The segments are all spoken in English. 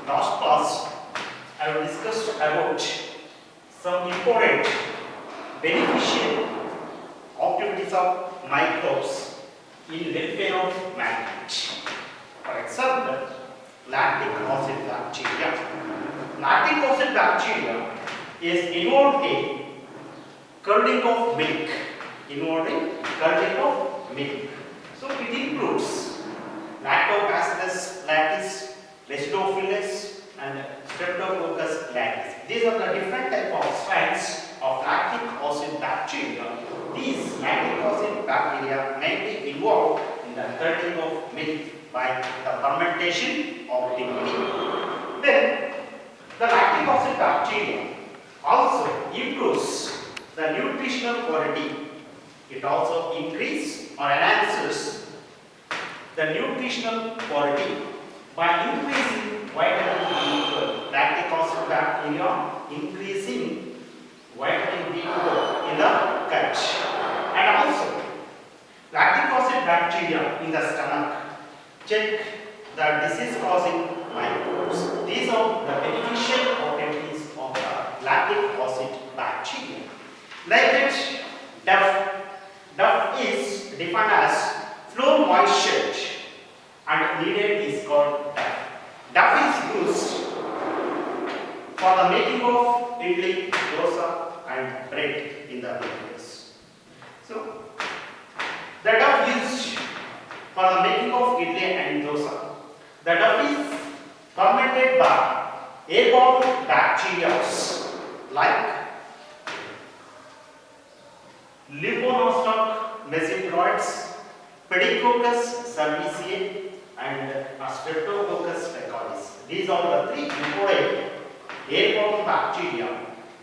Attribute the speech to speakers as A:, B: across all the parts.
A: last class I have discussed about some important beneficial activities of microbes in welfare of mankind. For example, lactic acid bacteria. Lactic acid bacteria is involved in curdling of milk. So it includes Lactobacillus lactis, Bacillus and Streptococcus lactis. These are the different type of strains of lactic acid bacteria. These lactic acid bacteria may be involved in the curdling of milk by the fermentation of the milk. Then the lactic acid bacteria also improves the nutritional quality. It also increases or enhances the nutritional quality by increasing vitamin B12. Lactic acid bacteria increasing vitamin B12 in the gut. And also lactic acid bacteria in the stomach check the disease causing microbes. These are the beneficial properties of the lactic acid bacteria. Like it, DEF is defined as flow moisture and needed is called DEF. DEF is used for the making of idli, dosa and bread in the bakeries. So, the DEF used for the making of idli and dosa. The DEF is fermented by airborne bacteria like Leponostoc mesiploids, Pediococcus cerevisiae and Streptococcus faecalis. These are the three important airborne bacteria.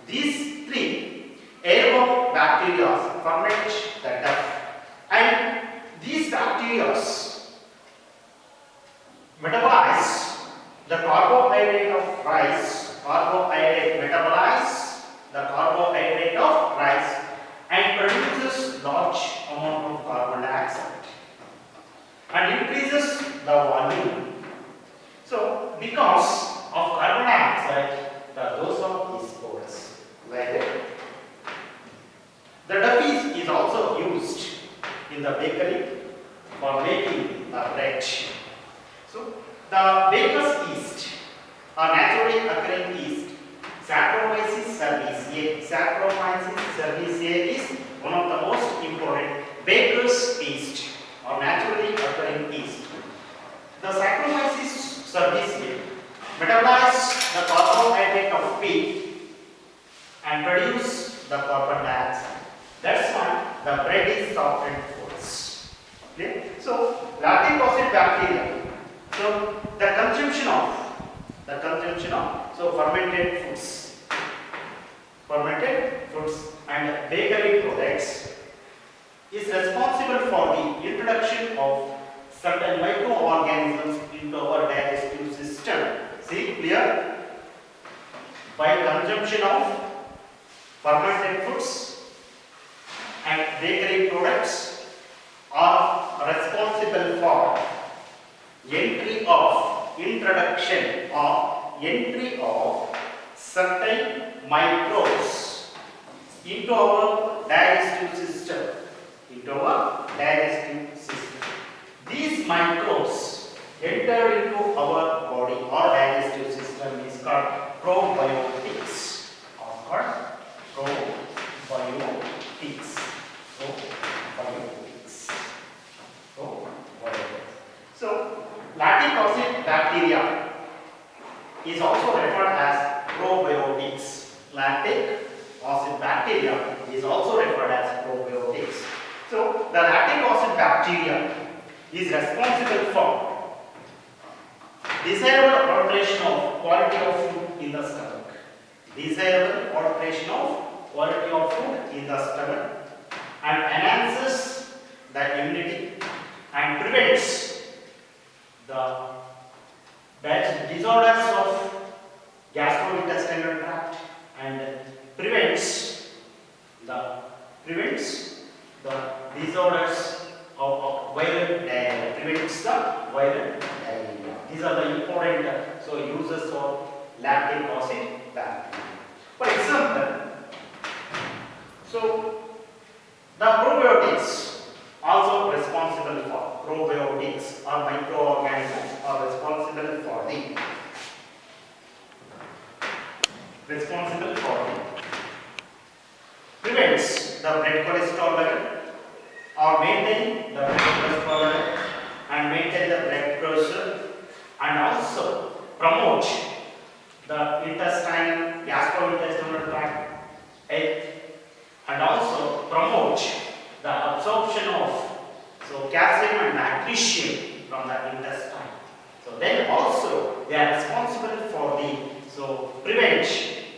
A: These three airborne bacteria ferment the DEF, and these bacteria metabolize the carbohydrate of rice. Metabolize the carbohydrate of rice and produces large amount of carbon dioxide and increases the volume. So, because of carbon dioxide, the dosa is porous. Like that. The DEF is also used in the bakery for making the bread. So, the baker's yeast or naturally occurring yeast, Saccharomyces cerevisiae. Saccharomyces cerevisiae is one of the most important baker's yeast or naturally occurring yeast. The Saccharomyces cerevisiae metabolize the carbohydrate of wheat and produce the carbon dioxide. That's why the bread is soft and porous. Okay? So, lactic acid bacteria. So, the consumption of fermented foods and bakery products is responsible for the introduction of certain microorganisms into our digestive system. See clear? By consumption of fermented foods and bakery products are responsible for entry of certain microbes into our digestive system. These microbes enter into our body or digestive system is called probiotics. So, lactic acid bacteria is also referred as probiotics. Lactic acid bacteria is also referred as probiotics. So, the lactic acid bacteria is responsible for desirable alteration of quality of food in the stomach. And enhances the immunity and prevents the disorders of gastrointestinal tract and prevents the disorders of viral diarrhea. These are the important so uses of lactic acid bacteria. For example, so the probiotics also responsible for probiotics or microorganisms are responsible for the prevents the blood cholesterol level or maintain the blood cholesterol level and maintain the blood pressure and also promote the intestinal gastrointestinal tract health and also promote the absorption of calcium and magnesium from the intestine. So then also they are responsible for the prevent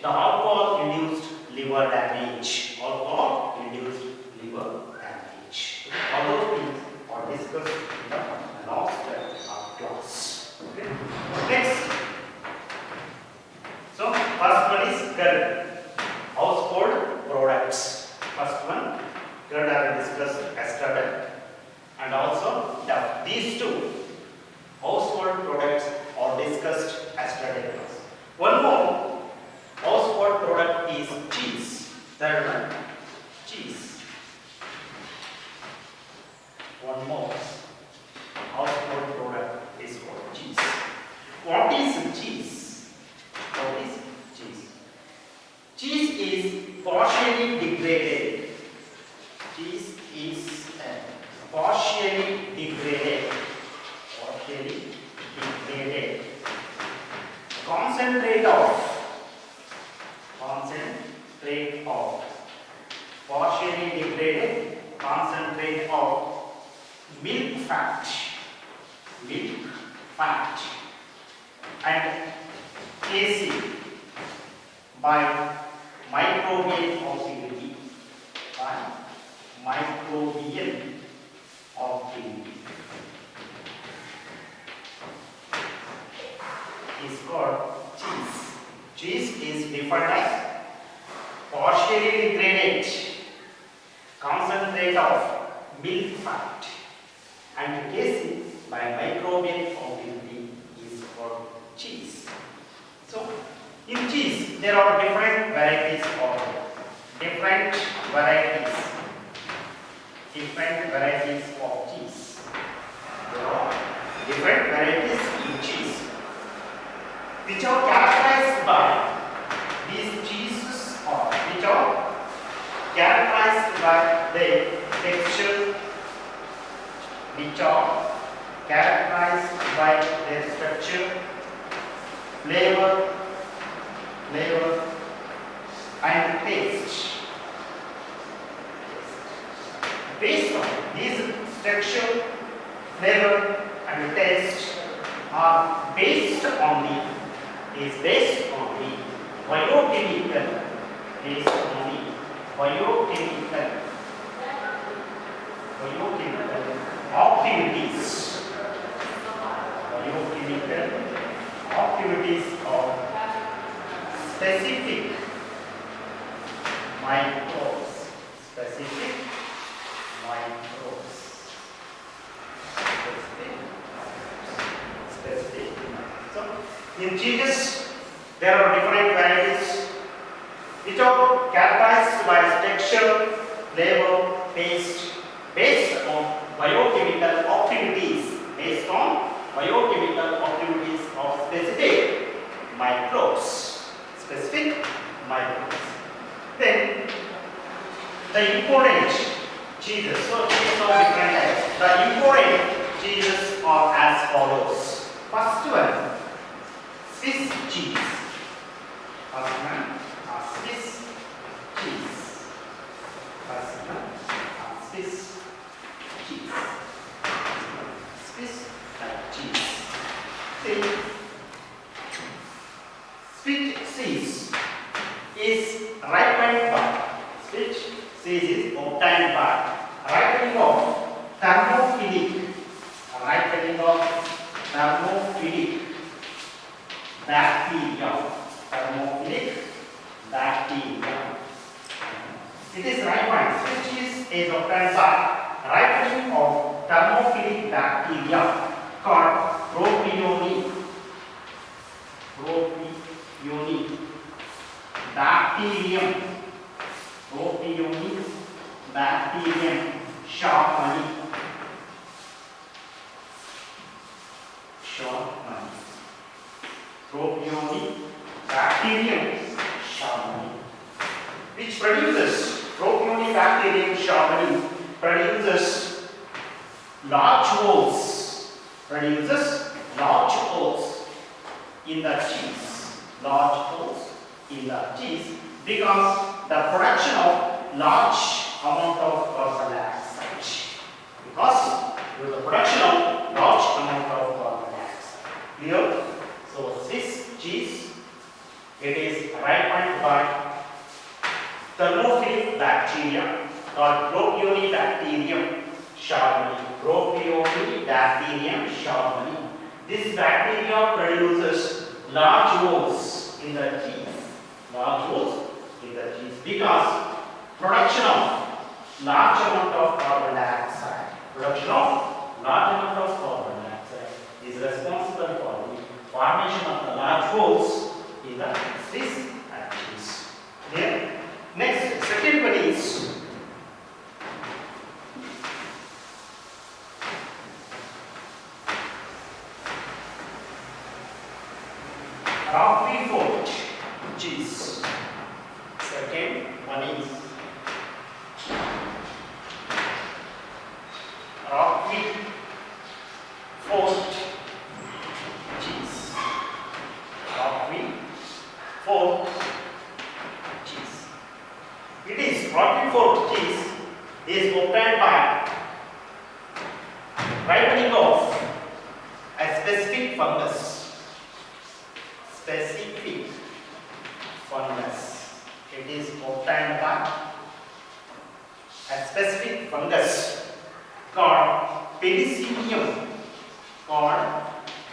A: the alcohol induced liver damage. Alcohol induced liver damage. All those things are discussed in the last class. Okay. Next. So first one is GERD, household products. First one, GERD are discussed yesterday, and also these two household products are discussed yesterday. One more household product is cheese. Third one, cheese. One more household product is called cheese. What is cheese? What is cheese? Cheese is partially degraded. Cheese is partially degraded. Concentrate of partially degraded concentrate of milk fat and casein by microbial activity is called cheese. Cheese is defined as partially degraded concentrate of milk fat and casein by microbial activity is called cheese. So in cheese there are different varieties of cheese. There are different varieties in cheese which are characterized by these cheeses or which are characterized by their texture, which are characterized by their structure, flavor and taste. Based on these structure, flavor and taste are based on the biochemical activities of specific microbes. So in cheeses there are different varieties which are characterized by texture, flavor, taste based on biochemical activities of specific microbes. Then the important cheeses. So cheeses are different types. The important cheeses are as follows. First one, Swiss cheese. Sweet cheese is ripened by obtained by ripening of thermophilic bacteria. It is ripened. Sweet cheese is obtained by ripening of thermophilic bacteria called Propionic sharpness. Propionic bacterium sharpness, which produces propionic bacterium sharpness produces large holes in the cheese, because the production of large amount of carbon dioxide. Clear? So this cheese, it is ripened by thermophilic bacteria called Propionibacterium sharpness. This bacteria produces large holes in the cheese, because production of large amount of carbon dioxide is responsible for the formation of the large holes in the Swiss cheese. Clear? Next, second one is Roquefort cheese. Second one is Roquefort cheese. Roquefort cheese is obtained by ripening of a specific fungus. It is obtained by a specific fungus called Penicillium roqueforti.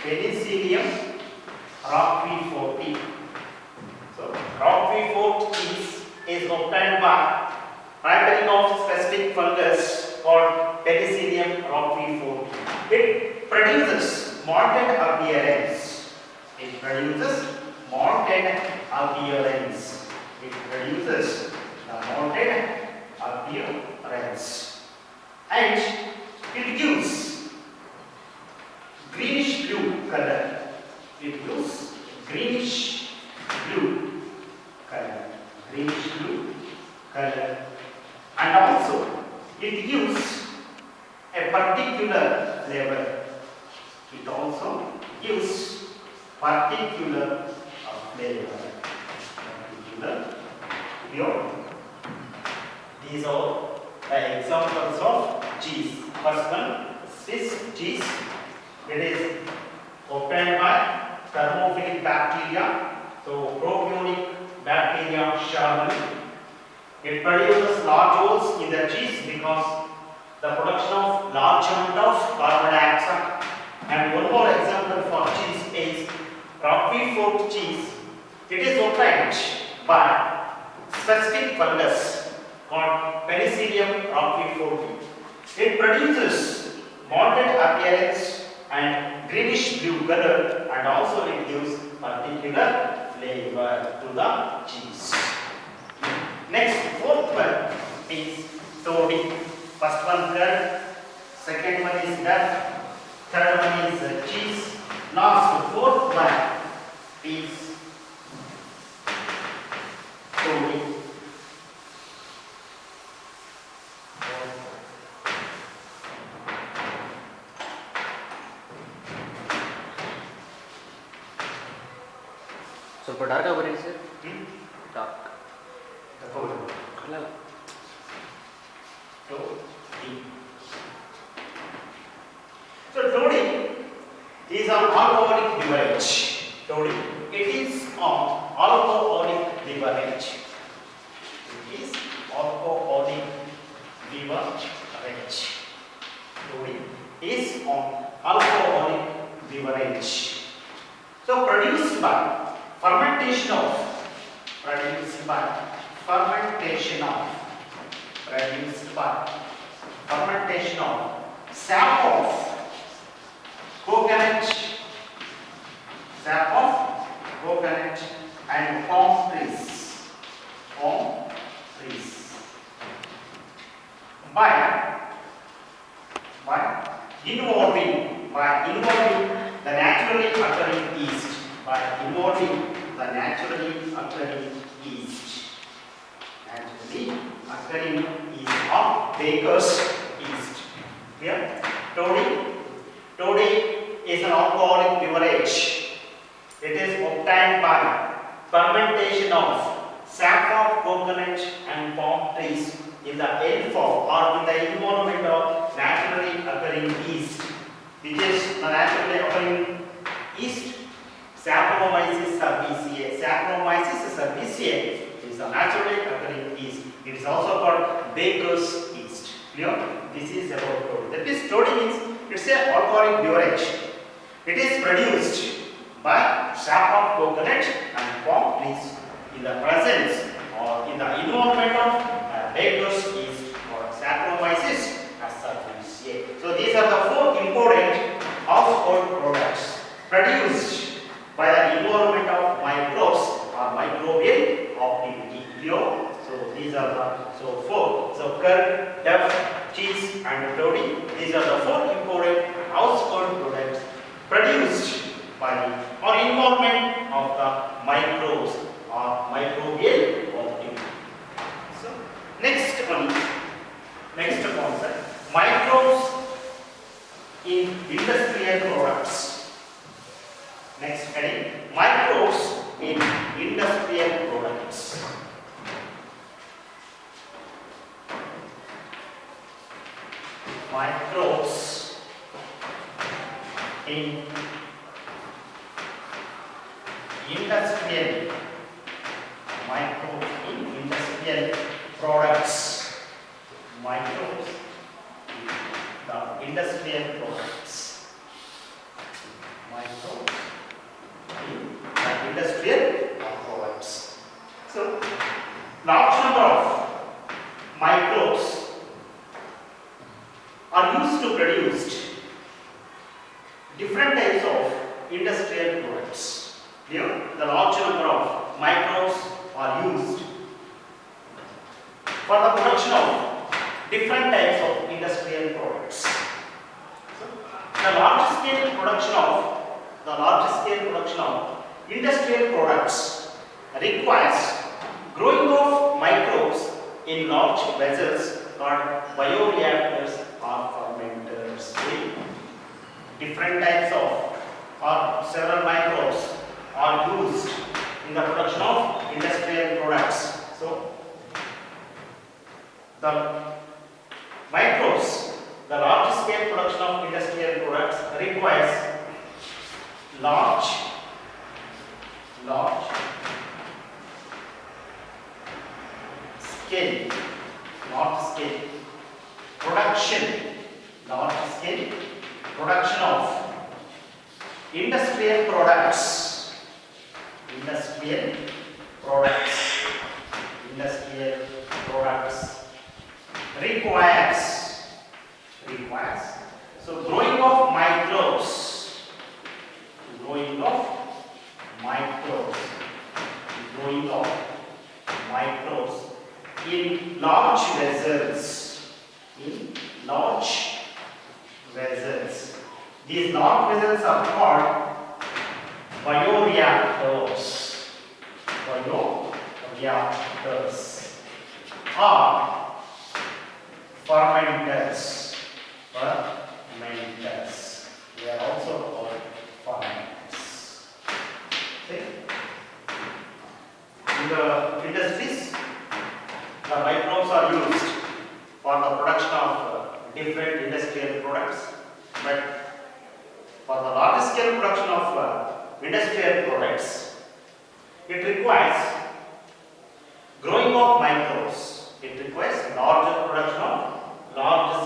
A: Penicillium roqueforti. So Roquefort cheese is obtained by ripening of specific fungus called Penicillium roqueforti. It produces malted appearance. And it gives greenish blue color. And also it gives a particular flavor. These are the examples of cheese. First one, Swiss cheese. It is obtained by thermophilic bacteria. So propionic bacteria sharpness. It produces large holes in the cheese because the production of large amount of carbon dioxide. And one more example for cheese is Roquefort cheese. It is obtained by specific fungus called Penicillium roqueforti. It produces malted appearance and greenish blue color, and also it gives particular flavor to the cheese. Next, fourth one is toddy. First one curd, second one is duck, third one is cheese. Last, fourth one is toddy.
B: ಸ್ವಲ್ಪ dark ಆಗಿ ಬರೀ sir. Dark ಅಲ್ಲ
A: So toddy is an alcoholic beverage. Toddy, it is an alcoholic beverage. Toddy is an alcoholic beverage. So produced by fermentation of sap of coconut, sap of coconut and palm trees. Palm trees. By involving the naturally occurring yeast. By involving the naturally occurring yeast. Naturally occurring yeast or baker's yeast. Here, toddy is an alcoholic beverage. It is obtained by fermentation of sap of coconut and palm trees in the end form or in the environment of naturally occurring yeast. Which is the naturally occurring yeast? Saccharomyces cerevisiae. Saccharomyces cerevisiae is a naturally occurring yeast. It is also called baker's yeast. Clear? This is about toddy. That is, toddy means it's an alcoholic beverage. It is produced by sap of coconut and palm trees in the presence or in the environment of baker's yeast or Saccharomyces cerevisiae. So these are the four important household products produced by the environment of microbes or microbial activity. So these are the four. So curd, duff, cheese and toddy. These are the four important household products produced by the or involvement of the microbes or microbial activity. So next concept, microbes in industrial products. Next heading, microbes in industrial products. Microbes in industrial products. Microbes in the industrial products. Microbes in the industrial products. So, large number of microbes are used to produce different types of industrial products. Here, the large number of microbes are used for the production of different types of industrial products. So, the large scale production of industrial products requires growing of microbes in large vessels called bioreactors or fermenters. Different types of or several microbes are used in the production of industrial products. So, the microbes, the large scale production of industrial products requires large scale production of industrial products requires so growing of microbes in large vessels these large vessels are called bioreactors or fermenters. They are also called fermenters. Okay. In the industries, the microbes are used for the production of different industrial products, but for the large scale production of industrial products, it requires growing of microbes. It requires large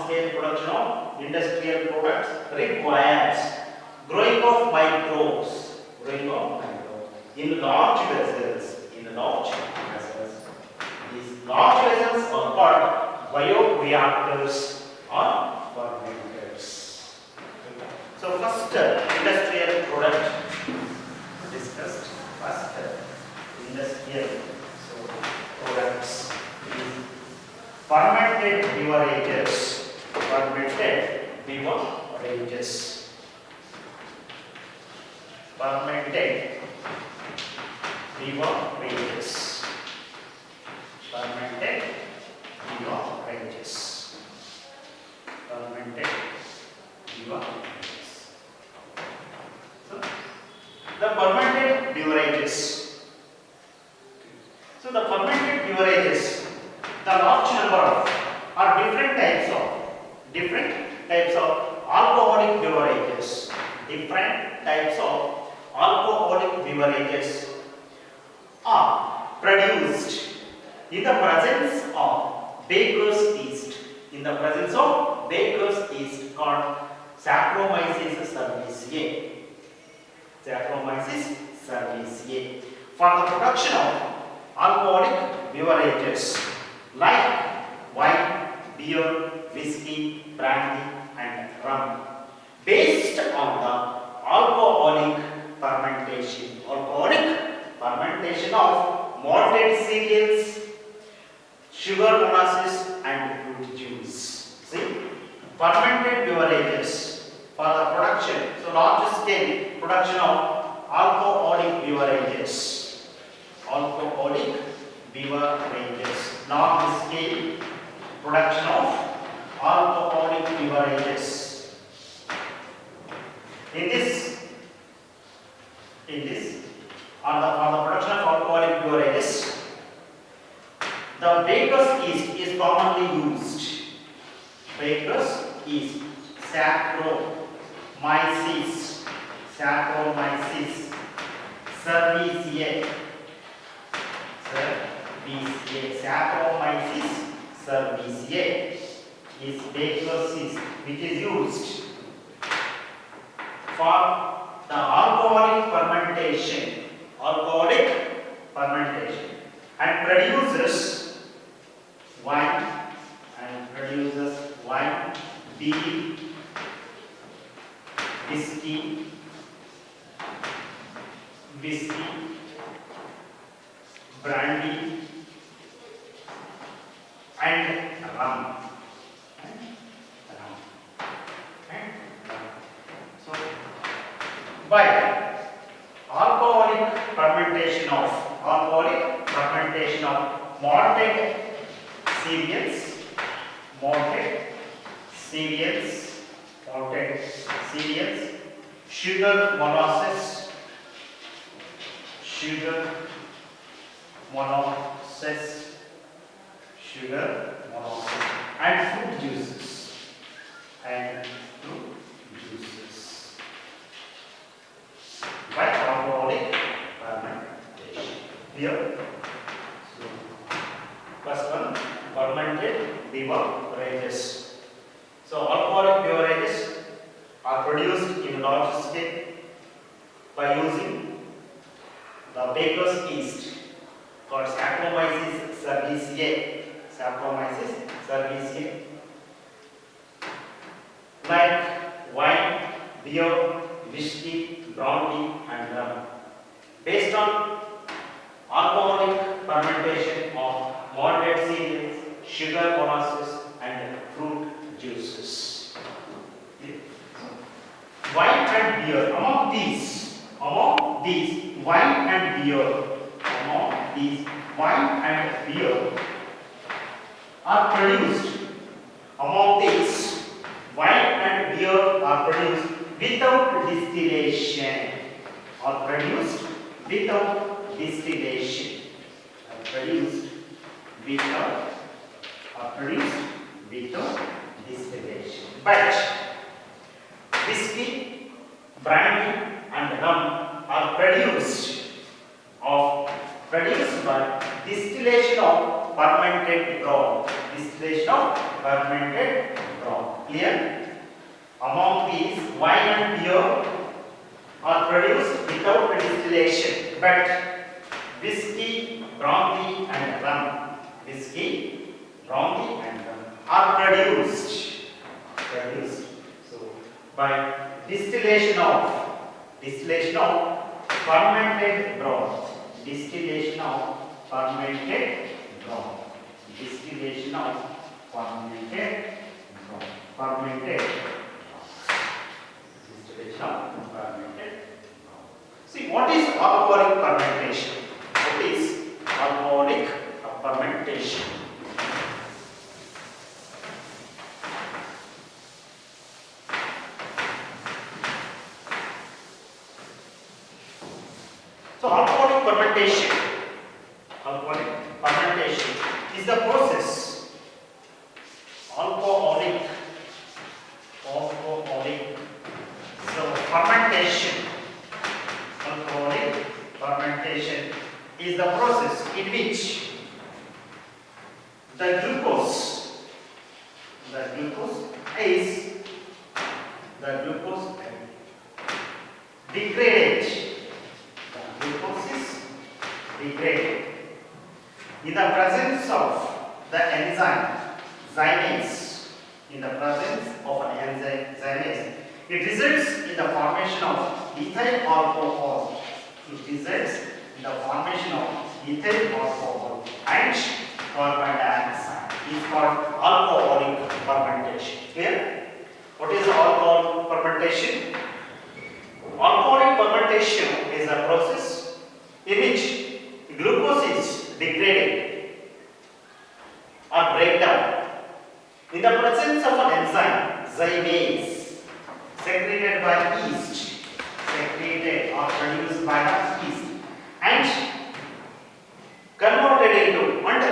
A: scale production of industrial products requires growing of microbes in large vessels. These large vessels are called bioreactors or fermenters. So So first industrial product discussed. First industrial products is fermented beverages. Fermented beverages. Fermented beverages. Fermented beverages. Fermented beverages. So, the fermented beverages. So, the fermented beverages, the large number of are different types of alcoholic beverages. Different types of alcoholic beverages are produced in the presence of baker's yeast. In the presence of baker's yeast called Saccharomyces cerevisiae. Saccharomyces cerevisiae. For the production of alcoholic beverages like wine, beer, whiskey, brandy, and rum, based on the alcoholic fermentation. Alcoholic fermentation of malted cereals, sugar, molasses, and fruit juice. See, fermented beverages for the production, so large scale production of alcoholic beverages. Alcoholic beverages, large scale production of alcoholic beverages. In this, on the production of alcoholic beverages, the baker's yeast is commonly used. Baker's yeast, Saccharomyces cerevisiae. Saccharomyces cerevisiae is baker's yeast, which is used for the alcoholic fermentation, and produces wine, beer, whiskey, brandy, and rum. So, by alcoholic fermentation of malted cereals, sugar, molasses, and fruit juices. By alcoholic fermentation. Here, so first one, fermented beverages. So alcoholic beverages are produced in large scale by using the baker's yeast called Saccharomyces cerevisiae. Like wine, beer, whiskey, brandy, and rum, based on alcoholic fermentation of malted cereals, sugar, molasses, and fruit juices. Wine and beer. Among these, wine and beer are produced. Among these, wine and beer are produced without distillation. But whiskey, brandy, and rum are produced by distillation of fermented broth. Clear? Among these, wine and beer are produced without distillation, but whiskey, brandy, and rum are produced. So by distillation of fermented broth, distillation of fermented broth, distillation of fermented broth, fermented broth, distillation of fermented broth. See, what is alcoholic fermentation? What is alcoholic fermentation? So alcoholic fermentation is the process. Alcoholic. So fermentation. Alcoholic fermentation is the process in which the glucose is degraded. Glucose is degraded in the presence of the enzyme zymase. In the presence of an enzyme zymase, it results in the formation of ethyl alcohol. It results in the formation of ethyl alcohol and carbon dioxide. It is called alcoholic fermentation. Clear? What is alcohol fermentation? Alcoholic fermentation is a process in which glucose is degraded or breakdown in the presence of an enzyme zymase secreted by yeast, secreted or produced by the yeast, and converted into and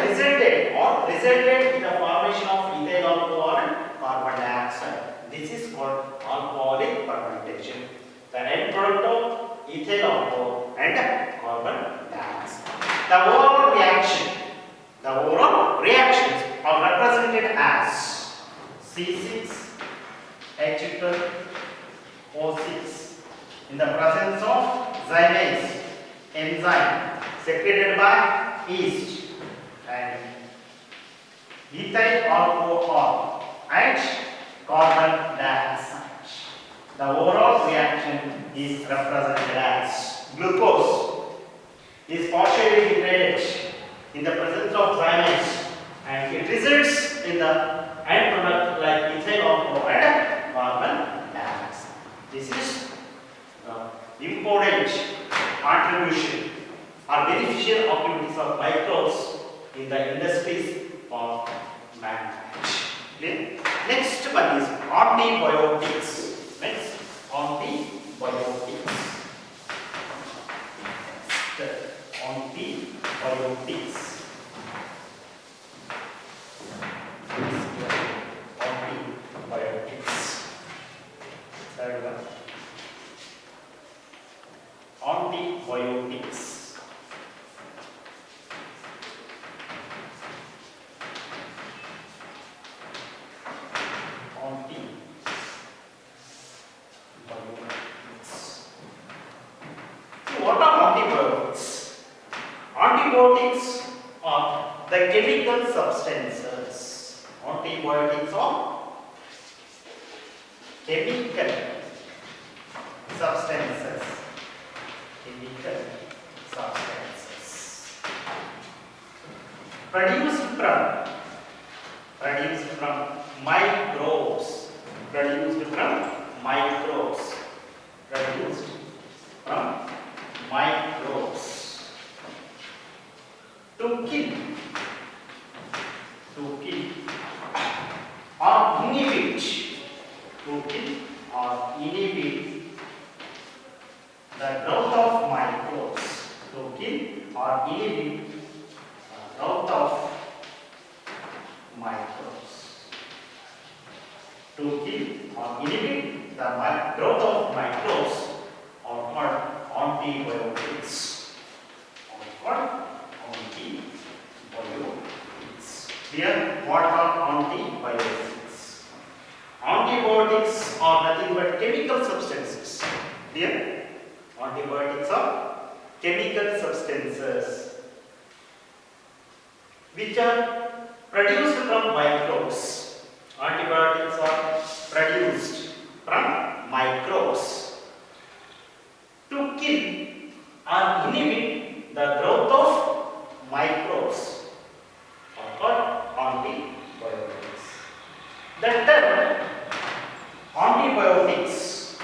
A: resulted in the formation of ethyl alcohol and carbon dioxide. This is called alcoholic fermentation. The end product of ethyl alcohol and carbon dioxide. The overall reactions are represented as C6H12O6 in the presence of zymase enzyme secreted by yeast and ethyl alcohol and carbon dioxide. The overall reaction is represented as glucose is partially degraded in the presence of zymase and it results in the end product like ethyl alcohol and carbon dioxide. This is the important contribution or beneficial activities of microbes in the industries of manufacturing. Next one is antibiotics. Next, antibiotics. Antibiotics. Antibiotics. Third one. Antibiotics. What are antibiotics? Antibiotics are the chemical substances. Antibiotics are chemical substances. Chemical substances produced from microbes. Produced from microbes. To kill or inhibit the growth of microbes. To kill or inhibit the growth of microbes. To kill or inhibit the growth of microbes are called antibiotics. Here, what are antibiotics? Antibiotics are nothing but chemical substances. Here, antibiotics are chemical substances which are produced from microbes. Antibiotics are produced from microbes. The term antibiotics,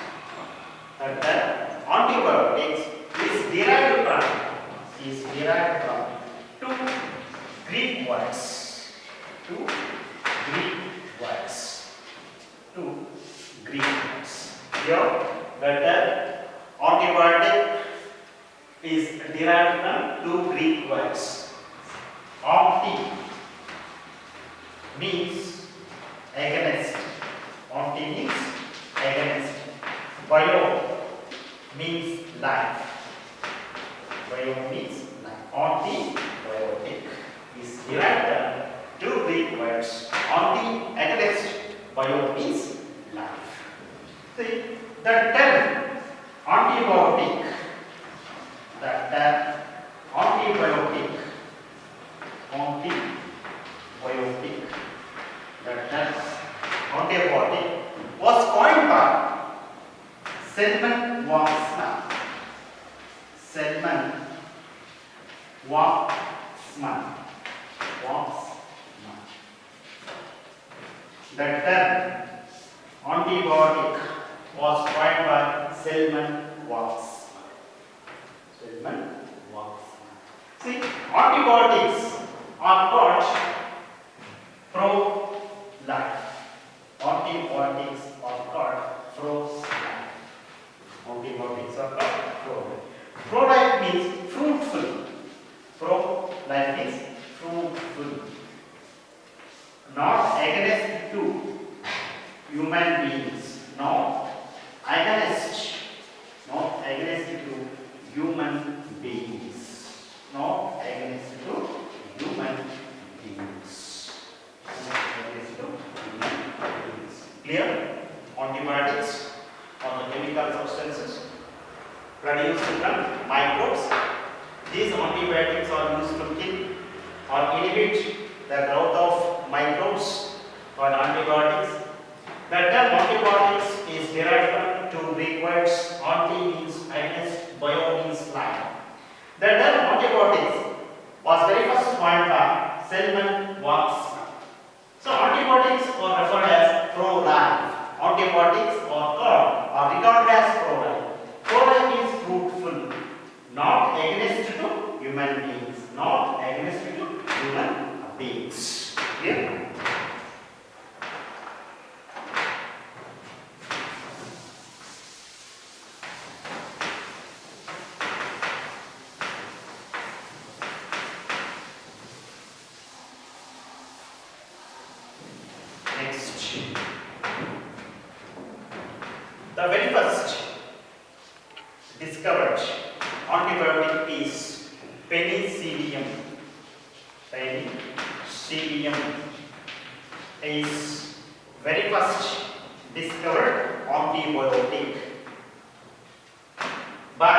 A: antibiotics is derived from two Greek words. Here, the term antibiotic is derived from two Greek words. Anti means against. Anti means against. Bio means life. Bio means life. Antibiotic is derived from two Greek words. Anti against. Bio means life. See, the term antibiotic. Antibiotic. The term antibiotic was coined by Selman Waxman. The term antibiotic was coined by Selman Waxman. See, antibiotics are called pro-life. Antibiotics are called pro-life. Antibiotics are called pro-life. Pro-life means fruitful. Pro-life means fruitful. Not against to human beings. Not against to human beings. Not against to human beings. Clear? Antibiotics are the chemical substances produced from microbes. These antibiotics are used to kill or inhibit the growth of microbes called antibiotics. The term antibiotics is derived from two Greek words. Anti means against, bio means life. The term antibiotics was very first coined by Selman Waxman. So antibiotics are referred as pro-life. Antibiotics are regarded as pro-life. Pro-life is fruitful, not against to human beings. Not against to human beings. Clear? The very first discovered antibiotic is penicillium. Penicillium is very first discovered antibiotic by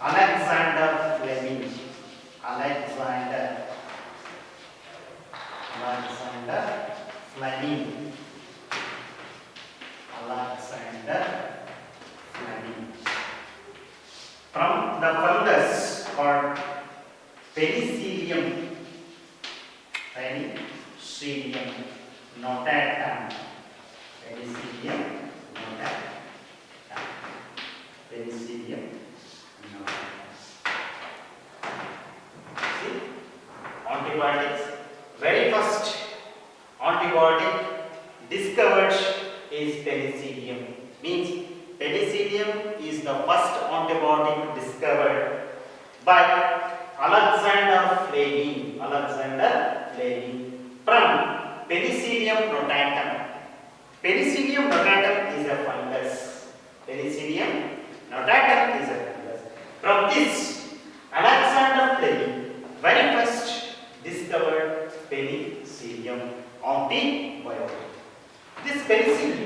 A: Alexander Fleming. Alexander Fleming. From the fungus called Penicillium notatum. Penicillium notatum. See, antibiotics. Very first antibiotic discovered is penicillium. Means penicillium is the first antibiotic discovered by Alexander Fleming. From Penicillium notatum. Penicillium notatum is a fungus. Penicillium notatum is a fungus. From this, Alexander Fleming very first discovered penicillium antibiotic. This penicillin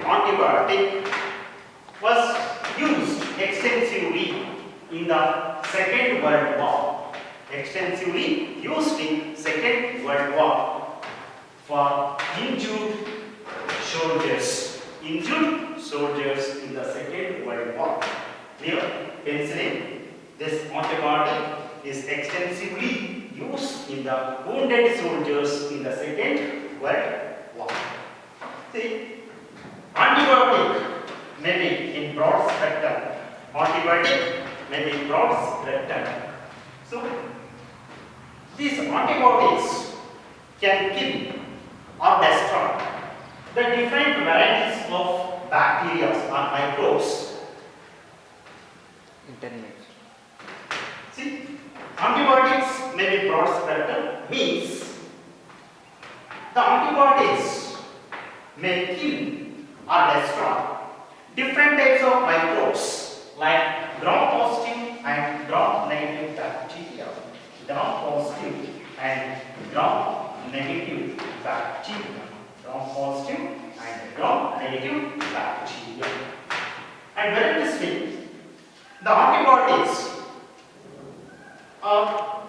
A: antibiotic was used extensively in the Second World War. Extensively used in Second World War for injured soldiers. Injured soldiers in the Second World War. Clear? Penicillin, this antibiotic is extensively used in the wounded soldiers in the Second World War. See, antibiotic may be in broad spectrum. Antibiotic may be broad spectrum. So, these antibodies can kill or destroy the different varieties of bacteria or microbes.
B: In 10 minutes.
A: See, antibiotics may be broad spectrum, means the antibodies may kill or destroy different types of microbes like gram-positive and gram-negative bacteria. Gram-positive and gram-negative bacteria. Gram-positive and gram-negative bacteria. And very interesting, the antibodies are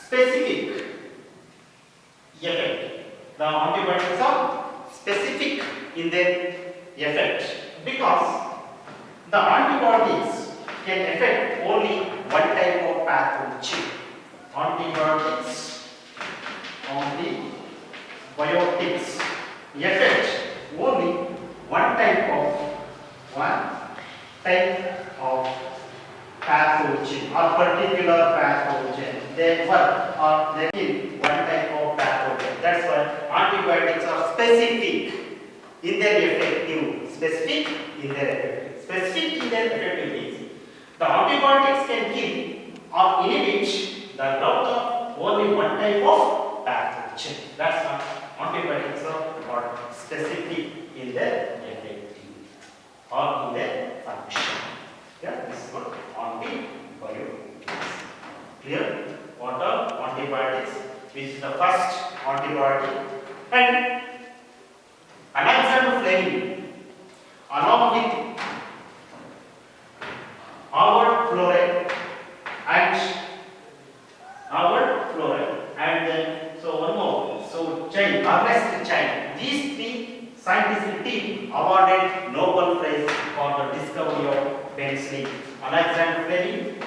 A: specific effect. The antibiotics are specific in their effect because the antibodies can affect only one type of pathogen. Antibiotics, antibiotics affect only one type of pathogen or particular pathogen. They work or they kill one type of pathogen. That's why antibiotics are specific in their effective. Specific in their effective. Specific in their effective means the antibiotics can kill or inhibit the growth of only one type of pathogen. That's why antibiotics are specific in their effective or in their function. Yeah, this is what antibiotics. Clear? What are antibiotics? Which is the first antibiotic. And Alexander Fleming, along with our fluoride and then so one more. So Ernest Chain. These three scientific team awarded Nobel Prize for the discovery of penicillin. Alexander Fleming,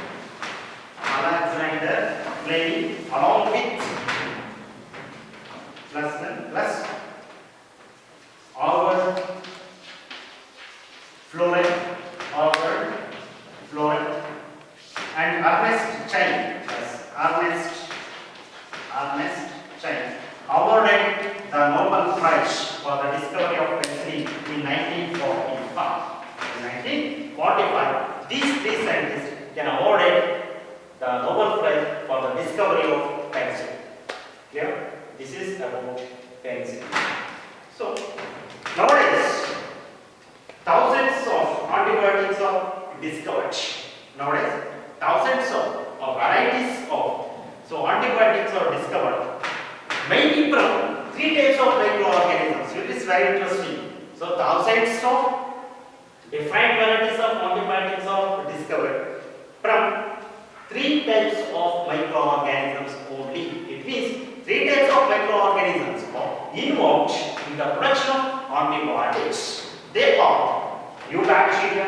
A: along with plus our fluoride and Ernest Chain awarded the Nobel Prize for the discovery of penicillin in 1945. In 1945, these three scientists can awarded the Nobel Prize for the discovery of penicillin. Clear? This is about penicillin. So, nowadays, thousands of antibiotics are discovered. Nowadays, thousands of varieties of antibiotics are discovered, mainly from three types of microorganisms. It is very interesting. So, thousands of different varieties of antibiotics are discovered from three types of microorganisms only. It means three types of microorganisms are involved in the production of antibiotics. They are eubacteria,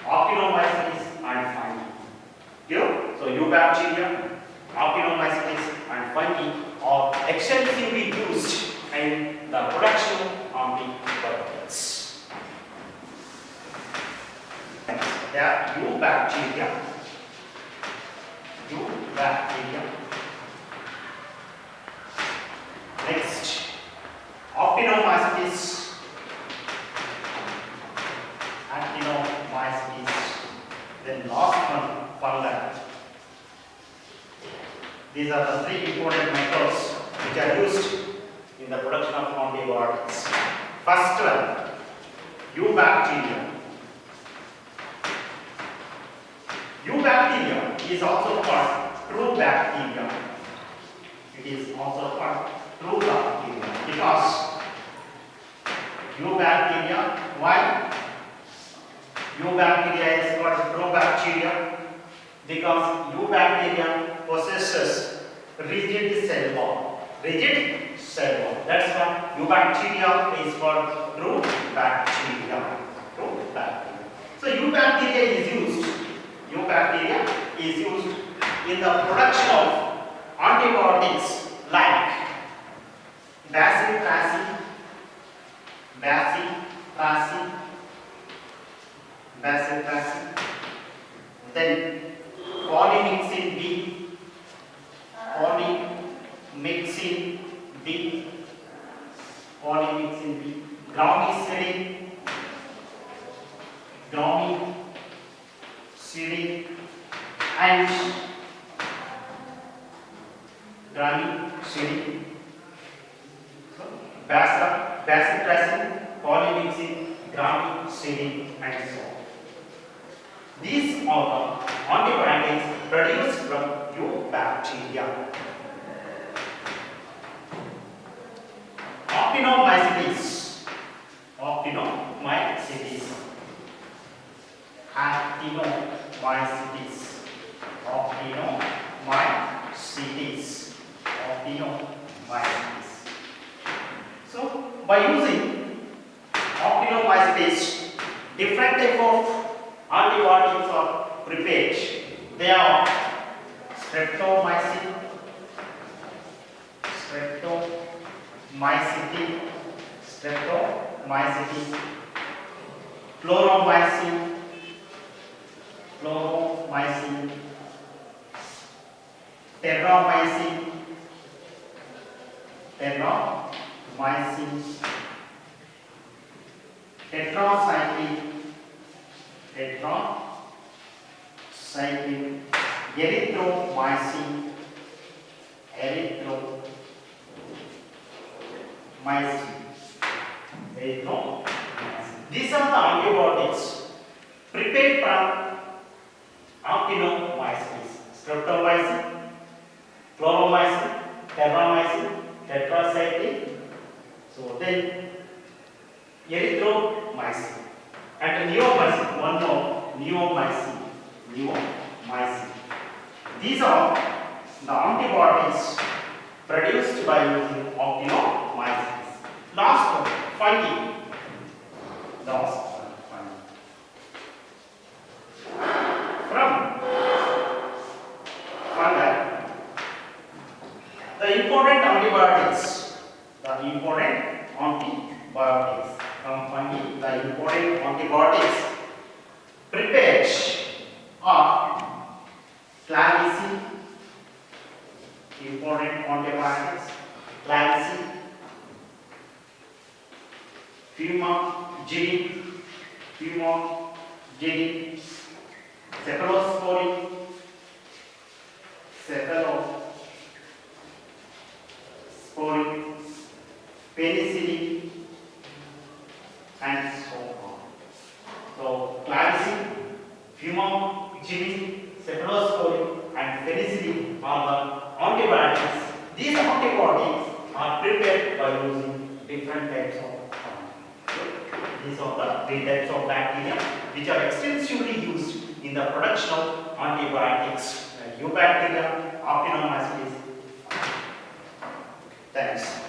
A: actinomycetes, and fungi. So eubacteria, actinomycetes, and fungi are extensively used in the production of antibiotics. They are eubacteria. Next, actinomycetes. Then last one, fungi. These are the three important microbes which are used in the production of antibiotics. First one, eubacteria. Eubacteria is also called true bacteria. It is also called true bacteria because eubacteria, why? Eubacteria is called true bacteria because eubacteria possesses rigid cell wall. That's why eubacteria is called true bacteria. So eubacteria is used in the production of antibiotics like bacillus, then polymyxin B, gromicillin and bacillus, polymyxin, gromicillin and so on. These are the antibiotics produced from your bacteria. Actinomycetes, So, by using actinomycetes, different type of antibiotics are prepared. They are streptomycin, chloromycin, terramycin, tetracycline, erythromycin, These are the antibiotics prepared from actinomycetes, streptomycin, chloromycin, terramycin, tetracycline, so then erythromycin and neomycin, one more neomycin. These are the antibiotics produced by using actinomycetes. Last one, fungi. From fungi, the important antibiotics from fungi, the important antibiotics prepared are clavicin, important antibiotics, fumagillin, cephalosporin, penicillin and so on. So clavicin, fumagillin, cephalosporin and penicillin are the antibiotics. These antibiotics are prepared by using different types of These are the three types of bacteria which are extensively used in the production of antibiotics. Eubacteria, actinomycetes. Thanks.